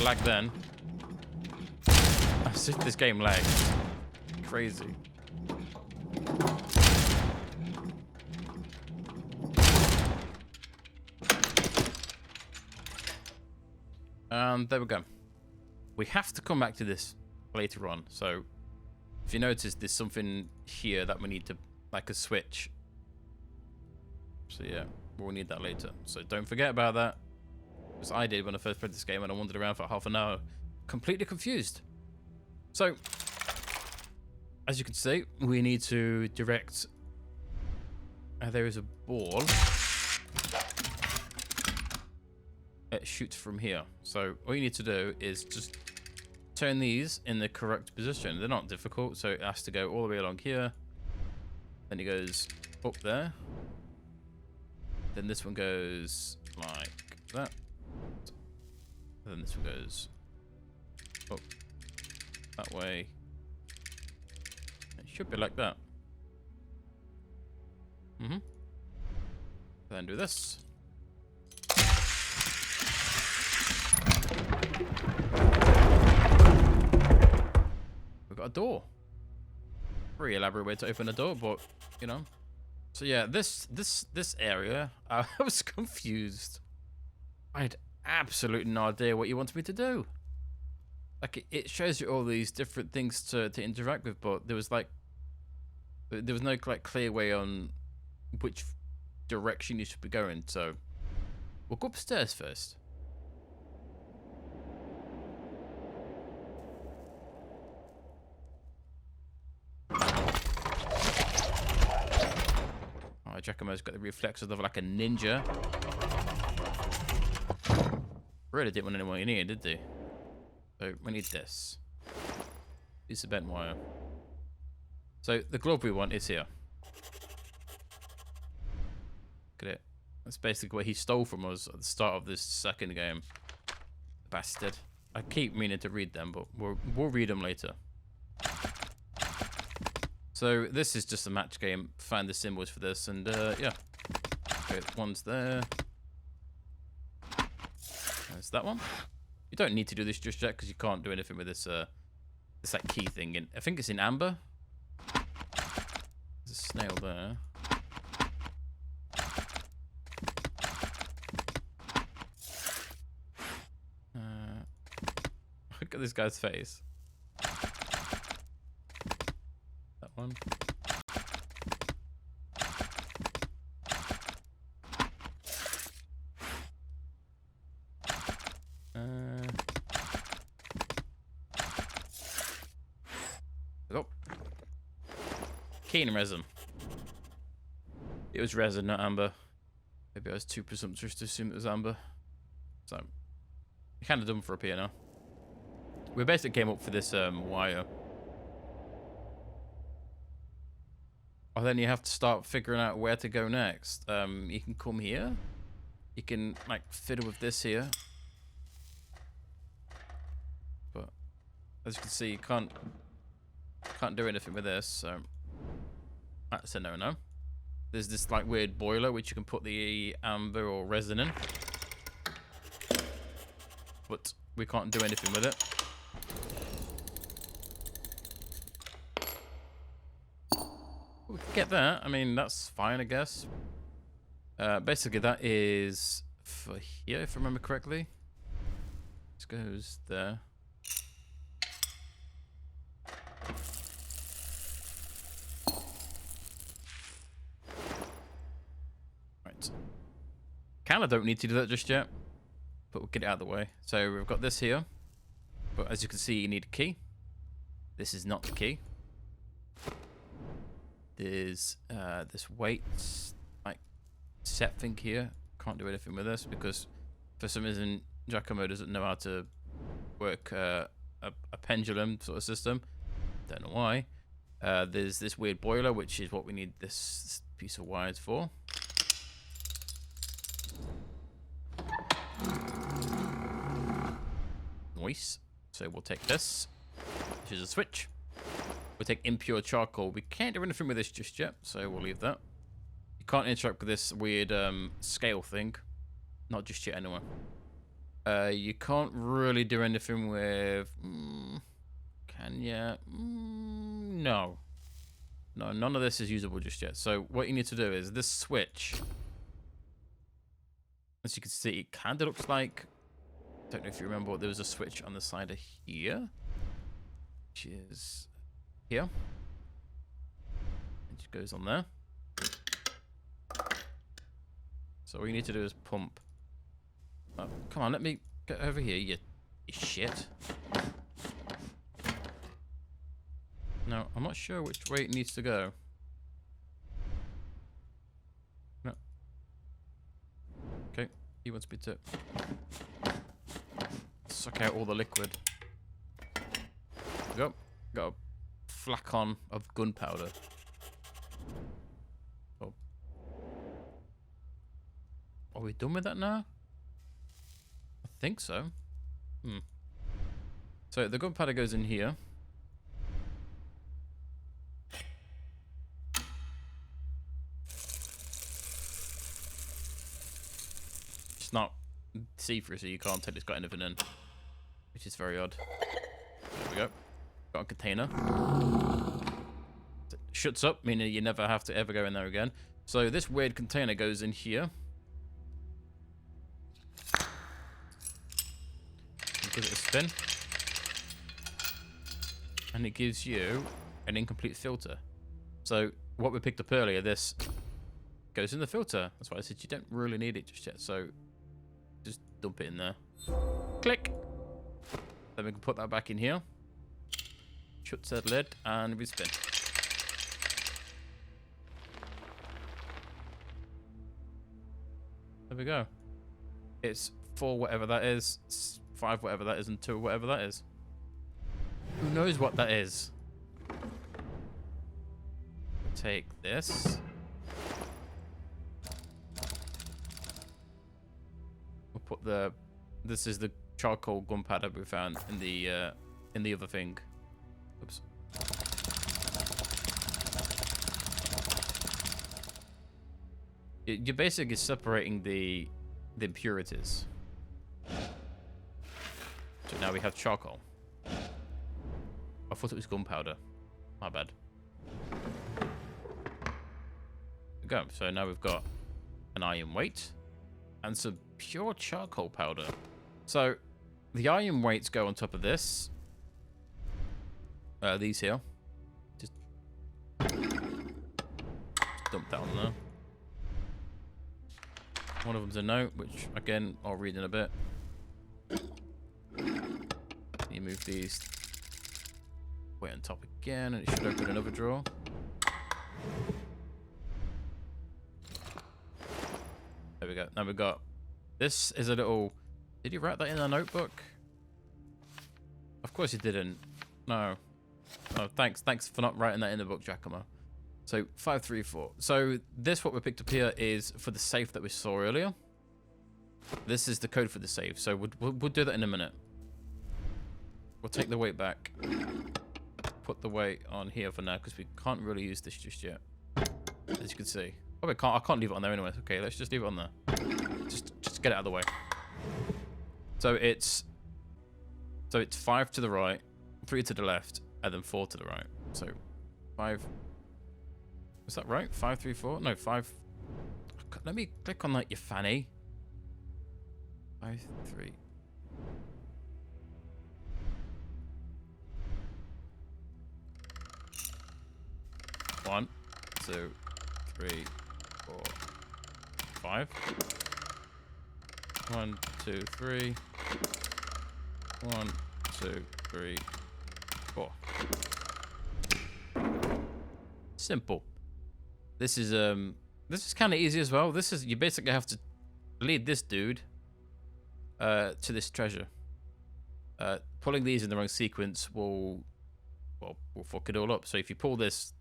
lag then. As if this game lags. Crazy. There we go. We have to come back to this later on. So if you notice, there's something here that we need to, like a switch. So yeah, we'll need that later. So don't forget about that. Because I did when I first played this game and I wandered around for half an hour, completely confused. So, as you can see, we need to direct. There is a ball. It shoots from here. So all you need to do is just turn these in the correct position. They're not difficult, so it has to go all the way along here. Then it goes up there. Then this one goes like that. And then this one goes up that way. It should be like that. Then do this. We've got a door. Very elaborate way to open a door, but you know. So yeah, this area, I was confused. I had absolutely no idea what you wanted me to do. Like it shows you all these different things to interact with, but there was no like clear way on which direction you should be going. So we'll go upstairs first. Oh, Giacomo's got the reflexes of like a ninja. Really didn't want anyone in here, did they? So we need this. Piece of bent wire. So the glove we want is here. Look at it. That's basically what he stole from us at the start of this second game. Bastard. I keep meaning to read them, but we'll read them later. So this is just a match game. Find the symbols for this, and yeah. Okay, one's there. There's that one. You don't need to do this just yet because you can't do anything with this. This like key thing in. I think it's in amber. There's a snail there. Look at this guy's face. That one. Oh. Keen resin. It was resin, not amber. Maybe I was too presumptuous to assume it was amber. So, you're kind of done for up here now. We basically came up for this wire. Oh, then you have to start figuring out where to go next. You can come here. You can like fiddle with this here. But as you can see, you can't do anything with this. So that's a no-no. There's this like weird boiler which you can put the amber or resin in. But we can't do anything with it. We can get that. I mean, that's fine, I guess. Basically, that is for here, if I remember correctly. This goes there. Right. Kinda don't need to do that just yet, but we'll get it out of the way. So we've got this here, but as you can see, you need a key. This is not the key. There's this weight like set thing here. Can't do anything with this because for some reason Giacomo doesn't know how to work a pendulum sort of system. Don't know why. There's this weird boiler, which is what we need this piece of wires for. Nice. So we'll take this, which is a switch. We'll take impure charcoal. We can't do anything with this just yet, so we'll leave that. You can't interact with this weird scale thing. Not just yet, anyway. You can't really do anything with... can you? No. No, none of this is usable just yet. So what you need to do is this switch. As you can see, it kind of looks like... I don't know if you remember, but there was a switch on the side of here. Which is here. It just goes on there. So all you need to do is pump. Oh, come on, let me get over here, you shit. No, I'm not sure which way it needs to go. No. Okay, he wants me to suck out all the liquid. There we go. Got a flacon of gunpowder. Oh. Are we done with that now? I think so. So the gunpowder goes in here. It's not see-through, so you can't tell it's got anything in, which is very odd. There we go. Got a container. It shuts up, meaning you never have to ever go in there again. So this weird container goes in here. Give it a spin. And it gives you an incomplete filter. So what we picked up earlier, this goes in the filter. That's why I said you don't really need it just yet. So just dump it in there. Click. Then we can put that back in here. Shut that lid and we spin. There we go. It's 4 whatever that is, 5 whatever that is, and 2 whatever that is. Who knows what that is? Take this. We'll put the... This is the charcoal gunpowder we found in the other thing. Oops. You're basically separating the impurities. So now we have charcoal. I thought it was gunpowder. My bad. There we go. So now we've got an iron weight and some pure charcoal powder. So the iron weights go on top of this. These here. Just dump that on there. One of them's a note, which again I'll read in a bit. You move these way on top again, and it should open another drawer. There we go. Now we've got... This is a little... Did you write that in a notebook? Of course you didn't. No. Oh, thanks for not writing that in the book, Giacomo. So 534. So this, what we picked up here, is for the safe that we saw earlier. This is the code for the safe. So we'll do that in a minute. We'll take the weight back. Put the weight on here for now because we can't really use this just yet. As you can see. Oh, I can't leave it on there anyway. Okay, let's just leave it on there. Just get it out of the way. So it's 5 to the right, 3 to the left, and then 4 to the right. So 5. Is that right? 5, 3, 4? No, 5. Let me click on that, you fanny. 5, 3. One, 2, 3, 4, 5. 1, 2, 3. 1, 2, 3, 4. Simple. This is kind of easy as well. This is, you basically have to lead this dude to this treasure. Pulling these in the wrong sequence will fuck it all up. So if you pull this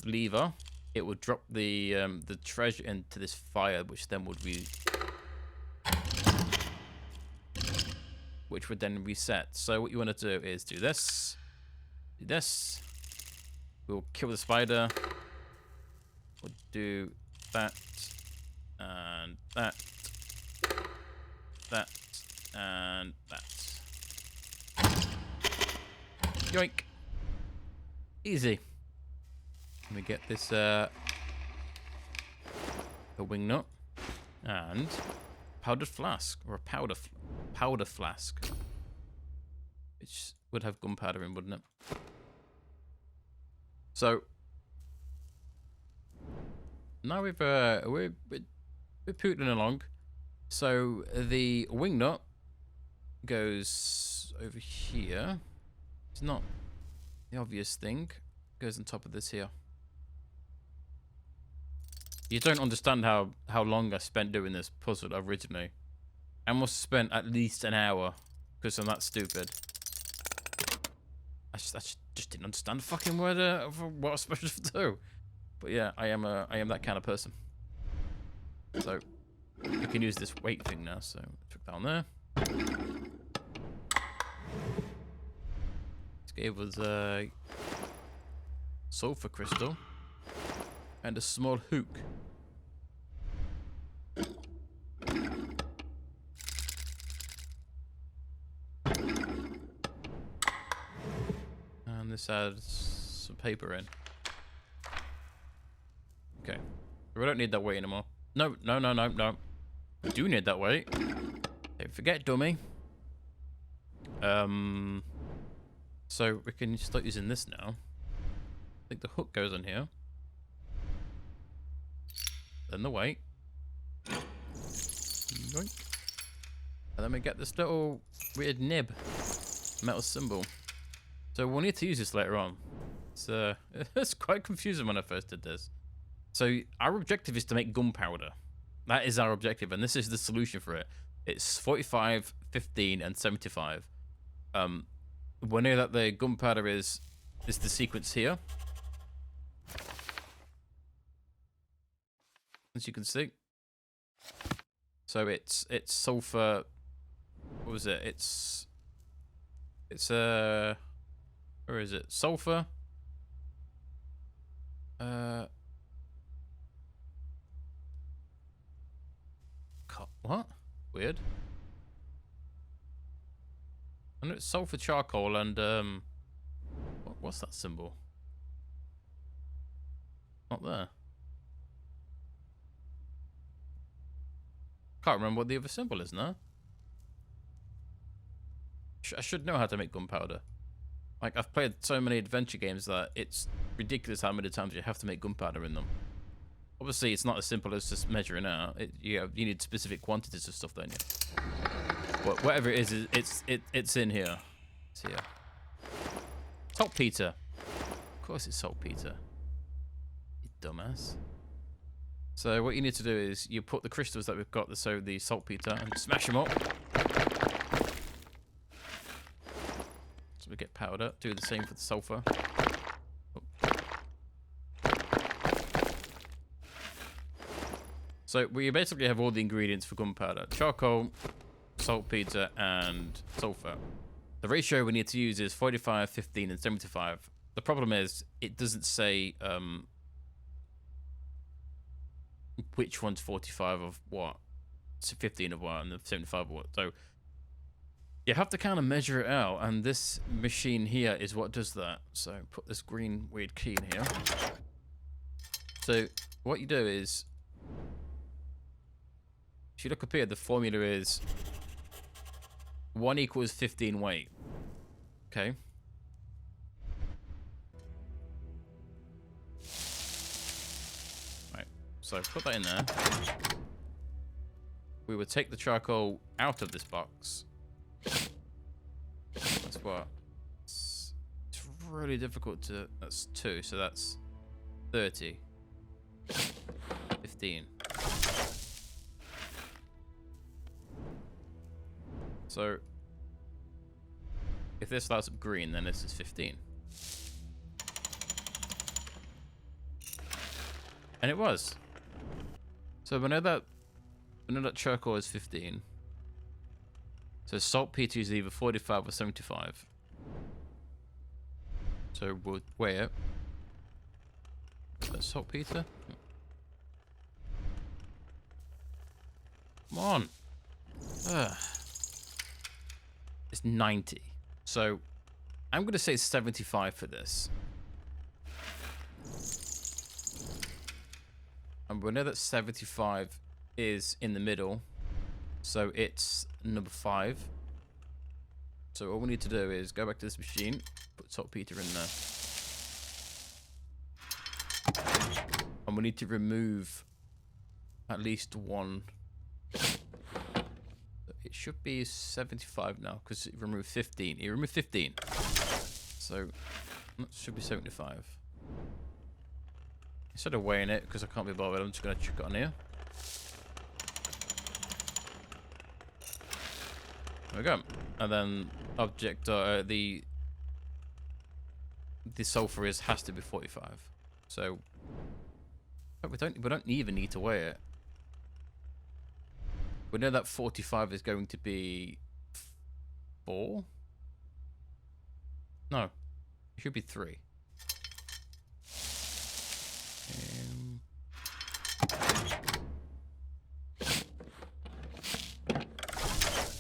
lever, it would drop the treasure into this fire, which then would then reset. So what you want to do is do this. We'll kill the spider. We'll do that and that, And that. Yoink. Easy. Let me get this a wing nut and powdered flask, or a powder flask, which would have gunpowder in, wouldn't it? So now we're pooting along. So the wing nut goes over here. It's not the obvious thing. It goes on top of this here. You don't understand how long I spent doing this puzzle originally. I must have spent at least an hour because I'm that stupid. I just didn't understand the fucking word of what I was supposed to do. But yeah, I am that kind of person. So we can use this weight thing now. So chuck that on there. This gave us a sulfur crystal and a small hook. And this adds some paper in. Okay. We don't need that weight anymore. No. We do need that weight. Don't forget, dummy. So we can start using this now. I think the hook goes on here. Then the weight. Yoink. And then we get this little weird nib metal symbol. So we'll need to use this later on. It's quite confusing when I first did this. So our objective is to make gunpowder. That is our objective, and this is the solution for it. It's 45, 15, and 75. We know that the gunpowder is the sequence here. As you can see. So it's sulfur. What was it? It's where is it? Sulfur. What? Weird. And it's sulfur charcoal and what's that symbol? Not there. Can't remember what the other symbol is now. I should know how to make gunpowder. Like, I've played so many adventure games that it's ridiculous how many times you have to make gunpowder in them. Obviously, it's not as simple as just measuring out. You need specific quantities of stuff, don't you? But whatever it is, it's in here. It's here. Saltpeter. Of course it's saltpeter. You dumbass. So what you need to do is you put the crystals that we've got, so the saltpeter, and smash them up. So we get powder. Do the same for the sulfur. So we basically have all the ingredients for gunpowder: charcoal, saltpeter, and sulfur. The ratio we need to use is 45, 15, and 75. The problem is it doesn't say which one's 45 of what, 15 of what, and the 75 of what. So you have to kind of measure it out, and this machine here is what does that. So put this green weird key in here. So what you do is, if you look up here, the formula is 1 equals 15 weight. Okay. Right. So put that in there. We would take the charcoal out of this box. That's what. It's really difficult to. That's 2, so that's 30. 15. So, if this lights up green, then this is 15. And it was. So we know that charcoal is 15. So saltpeter is either 45 or 75. So we'll weigh it. That's saltpeter. Come on. Ugh. It's 90. So I'm going to say 75 for this. And we know that 75 is in the middle. So it's number 5. So all we need to do is go back to this machine, put saltpeter in there. And we need to remove at least one. It should be 75 now because it removed 15. It removed 15. So that should be 75. Instead of weighing it, because I can't be bothered, I'm just going to chuck it on here. There we go. And then object the sulfur has to be 45. So we don't even need to weigh it. We know that 45 is going to be 4. No, it should be 3.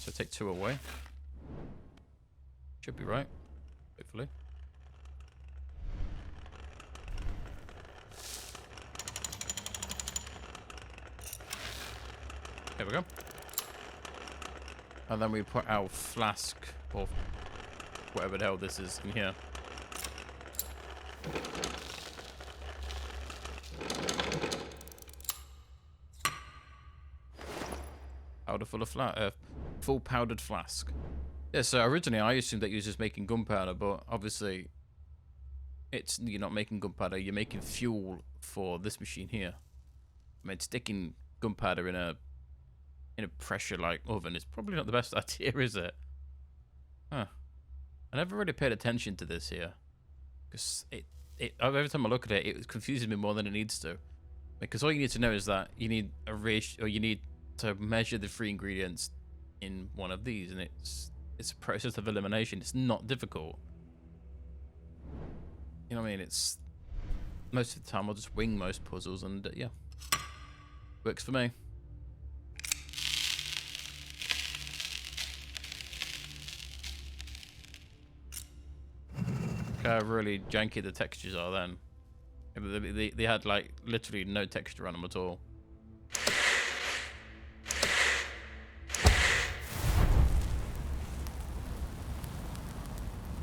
So take 2 away. Should be right, hopefully. There we go. And then we put our flask, or whatever the hell this is, in here. Powder full of full powdered flask. Yeah, so originally I assumed that you were just making gunpowder, but obviously you're not making gunpowder, you're making fuel for this machine here. I mean, sticking gunpowder in a pressure-like oven is probably not the best idea, is it? Huh. I never really paid attention to this here. Because every time I look at it, it confuses me more than it needs to. Because all you need to know is that you need a ratio, or you need to measure the 3 ingredients in one of these, and it's a process of elimination. It's not difficult. You know what I mean? It's most of the time I'll just wing most puzzles, and yeah, works for me. Look how really janky the textures are then. They had like literally no texture on them at all.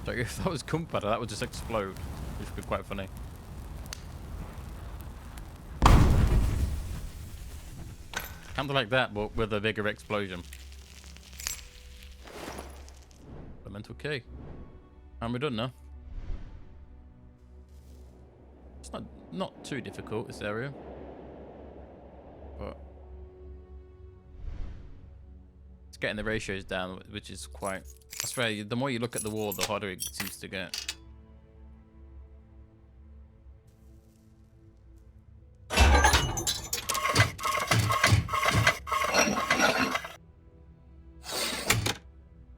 So if that was gunpowder, that would just explode, which would be quite funny. Kind of like that, but with a bigger explosion. Elemental key. And we're done now. It's not too difficult, this area. But it's getting the ratios down, which is quite... I swear, the more you look at the wall, the harder it seems to get.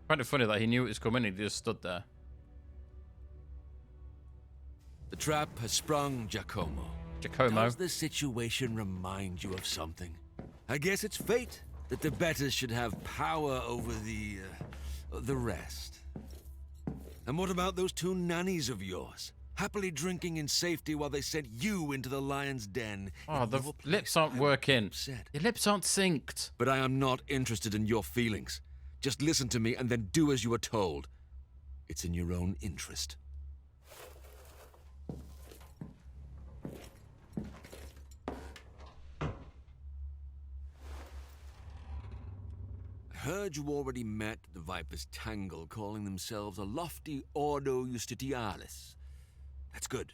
Kind of funny that he knew it was coming and he just stood there. The trap has sprung, Giacomo. Giacomo. Does the situation remind you of something? I guess it's fate that the betters should have power over the rest. And what about those 2 nannies of yours? Happily drinking in safety while they sent you into the lion's den. Oh, the lips aren't working. Your lips aren't synced. But I am not interested in your feelings. Just listen to me and then do as you are told. It's in your own interest. I heard you already met the Viper's Tangle, calling themselves a lofty Ordo Justitialis. That's good.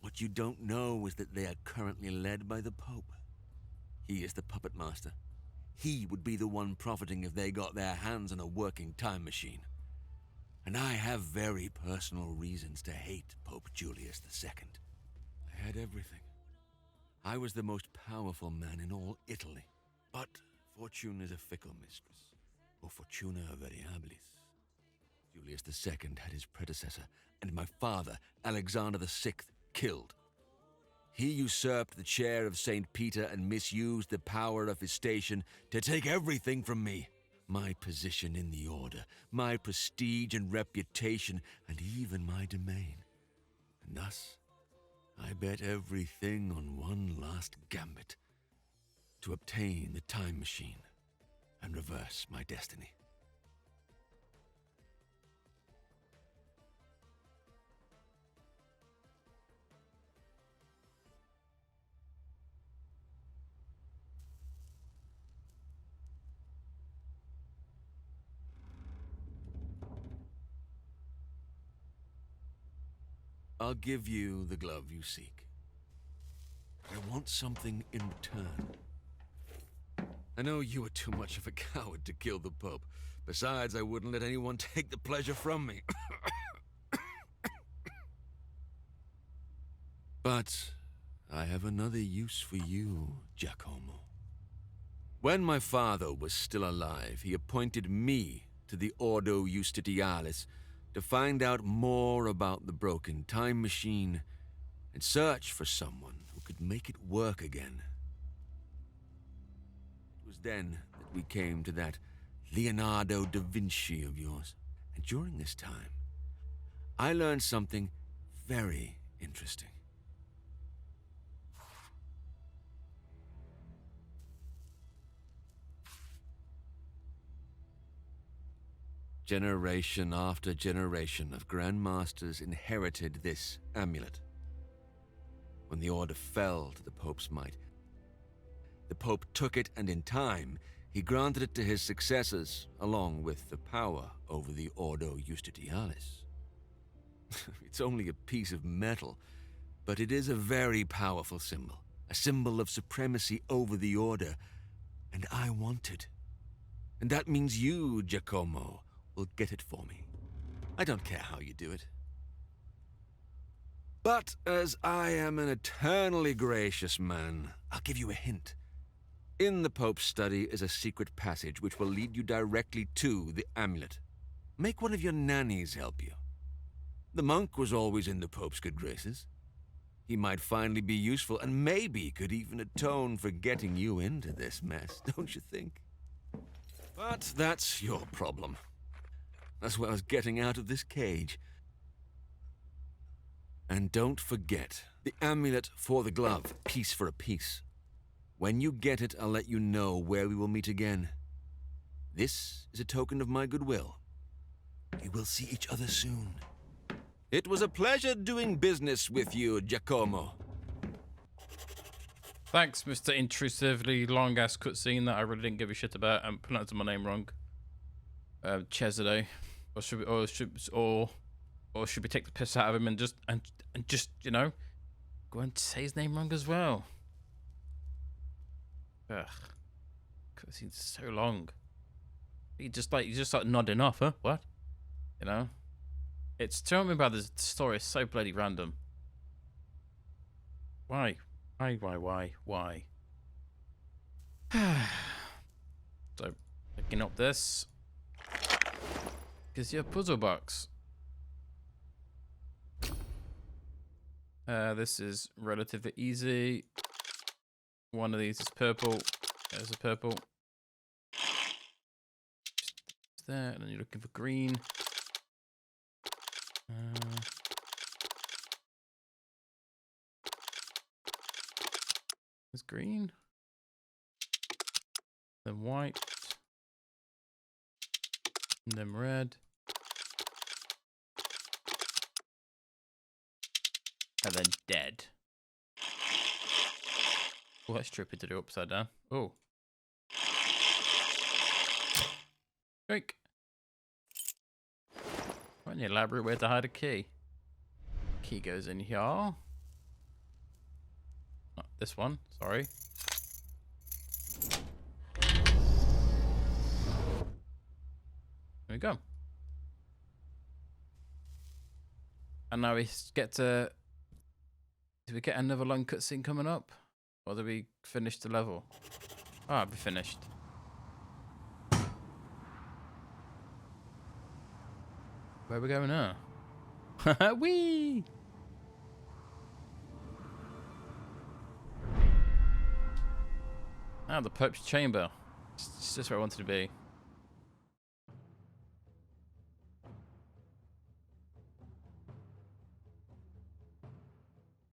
What you don't know is that they are currently led by the Pope. He is the puppet master. He would be the one profiting if they got their hands on a working time machine. And I have very personal reasons to hate Pope Julius II. I had everything. I was the most powerful man in all Italy. But fortune is a fickle mistress, or fortuna variabilis. Julius II had his predecessor, and my father, Alexander VI, killed. He usurped the chair of St. Peter and misused the power of his station to take everything from me. my position in the Order, my prestige and reputation, and even my domain. And thus, I bet everything on one last gambit to obtain the time machine and reverse my destiny. I'll give you the glove you seek. But I want something in return. I know you are too much of a coward to kill the Pope. Besides, I wouldn't let anyone take the pleasure from me. But I have another use for you, Giacomo. When my father was still alive, he appointed me to the Ordo Justitialis to find out more about the broken time machine and search for someone who could make it work again. It was then that we came to that Leonardo da Vinci of yours. And during this time, I learned something very interesting. Generation after generation of Grandmasters inherited this amulet. When the Order fell to the Pope's might, the Pope took it, and in time, he granted it to his successors, along with the power over the Ordo Justitialis. It's only a piece of metal, but it is a very powerful symbol, a symbol of supremacy over the Order, and I want it. And that means you, Giacomo, will get it for me. I don't care how you do it. But as I am an eternally gracious man, I'll give you a hint. In the Pope's study is a secret passage which will lead you directly to the amulet. Make one of your nannies help you. The monk was always in the Pope's good graces. He might finally be useful and maybe could even atone for getting you into this mess, don't you think? But that's your problem, as well as getting out of this cage. And don't forget, the amulet for the glove, piece for a piece. When you get it, I'll let you know where we will meet again. This is a token of my goodwill. We will see each other soon. It was a pleasure doing business with you, Giacomo. Thanks, Mr. Intrusively long-ass cutscene that I really didn't give a shit about. I'm pronouncing my name wrong. 𝘱𝘶𝑣𝘭𝘪𝘏, or should we take the piss out of him and just you know, go and say his name wrong as well? Ugh, cutscene's so long. You just like nodding off, huh? What? You know, it's telling me about this story is so bloody random. Why? So, picking up this. Gives you a puzzle box. This is relatively easy. One of these is purple. There's a purple. Just there, and then you're looking for green. There's green. Then white. And then red. And then dead. Oh, that's trippy to do upside down. Oh. Drink. Quite an elaborate way to hide a key. Key goes in here. Not this one, sorry. There we go. And now we get to... Do we get another long cutscene coming up? Or do we finish the level? Ah, we finished. Where are we going now? Whee! Ah, the Pope's chamber. It's just where I wanted to be.